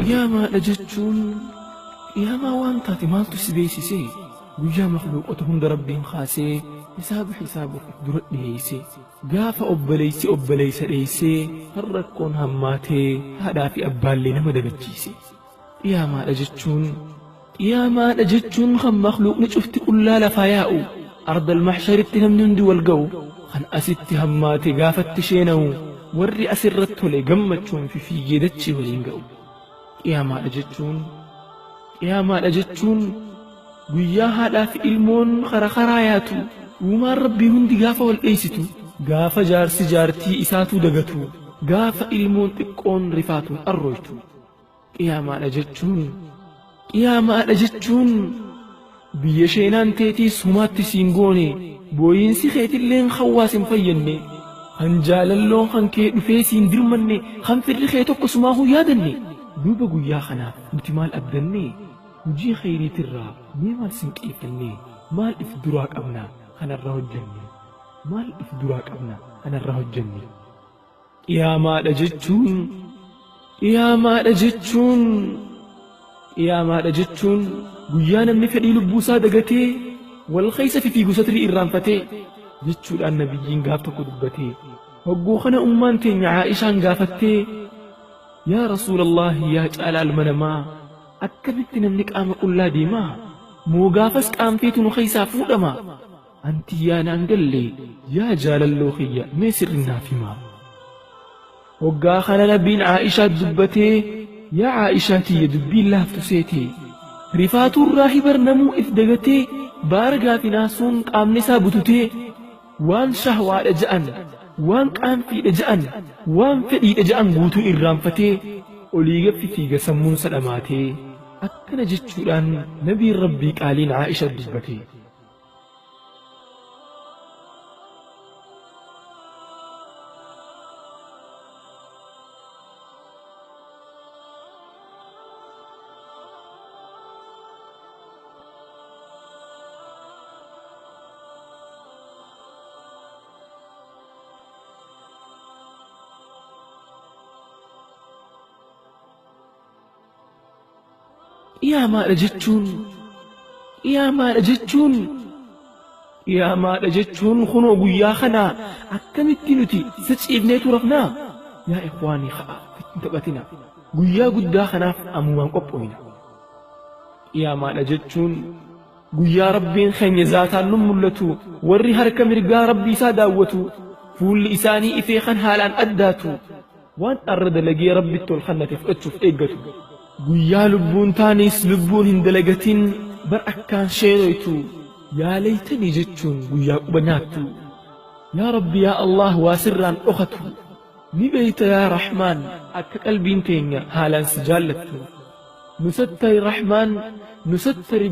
قيامة لجتشون قيامة وانتاتي مالتو سبيسي ويا مخلوقتهم دربين خاسي حسابك درد ليسي قاف أبليس ليسي فرقون هماتي هذا في أبالي نمد بجيسي قيامة لجتشون خم مخلوق نشفت كل لفاياء أرض المحشر اتهم دي والقو خن أسيت هماتي قافت تشينو ورّي أسرته لقمتشون في جيدتشي ولينقو قيامة لجتشون guyyaa haadhaa fi ilmoon karaa yaatu uumaan rabbii hundi gaafa wal dheessitu gaafa jaarsi jaartii isaatuu dagatu gaafa ilmoon xiqqoon rifaatuun arrooytu qiyaamaadha jechuun biyya sheenaan teetiis humaatti siin goone booyinsi keetilleen hawaas hin fayyanne kan jaalalloon kan kee dhufee siin dirmanne kan firri kee tokko sumaahuu yaadanne duuba guyyaa kanaaf nuti maal abdanne hujii khayriitirraa mee maal sinqiifannee maal if duraa qabna kanarraa hojjenne qiyaamaadha jechuun guyyaa namni fedhii lubbuusaa dagatee wal keessa fiiguu satrii irraanfatee jechuudhaan nabiyyiin gaaf tokko dubbatee hogguu kana ummaan teenya Aa'ishaan gaafattee yaa rasuulallahi yaa caalaa ilma namaa akkamitti namni qaama qullaa deemaa moo gaafas qaamfeetu nu keessaa fuudhama anti yaa naan galle yaa jaalalloo kiyya mee sirri naaf himaa hoggaa kana nabiin Aa'ishaa dubbatee yaa Aa'ishaa tiyya dubbiin laaftu seete rifaaturraa hibarnamuu if dagatee baara gaafinaasuun qaamni isaa bututee waan shahwaadha ja'an waan qaanfiidha ja'an waan fedhiidha ja'an guutuu irraanfatee olii gaffi fiiga sammuun sadhamaatee akkana jechuudhaan nabiin rabbii qaaliin Aa'ishaa dubbate qiyaamaadha jechuun kunoo guyyaa kana akkamitti nuti saciifneetu rafnaa yaa ikhwaanii hin taphatina guyyaa guddaa kanaaf ammumaan qophoofna qiyaamaadha jechuun guyyaa rabbiin keenya zaataan nu mul'atu warri harka mirgaa rabbii isaa daawwatu fuulli isaanii ifee kan haalaan addaatu waan arra dalagee rabbitti ol kannate fudhachuuf eeggatu guyyaa lubbuun taanis lubbuun hin dalagatin bar akkaan sheenoytu yaa laytanii jechuun guyyaa quba nyaattu yaa rabbi yaa Allah waa sirraan dhokatu ni beeyta yaa Rahmaan akka qalbiin teenya haalaan si jaallattu nusattari Rahmaan nusattari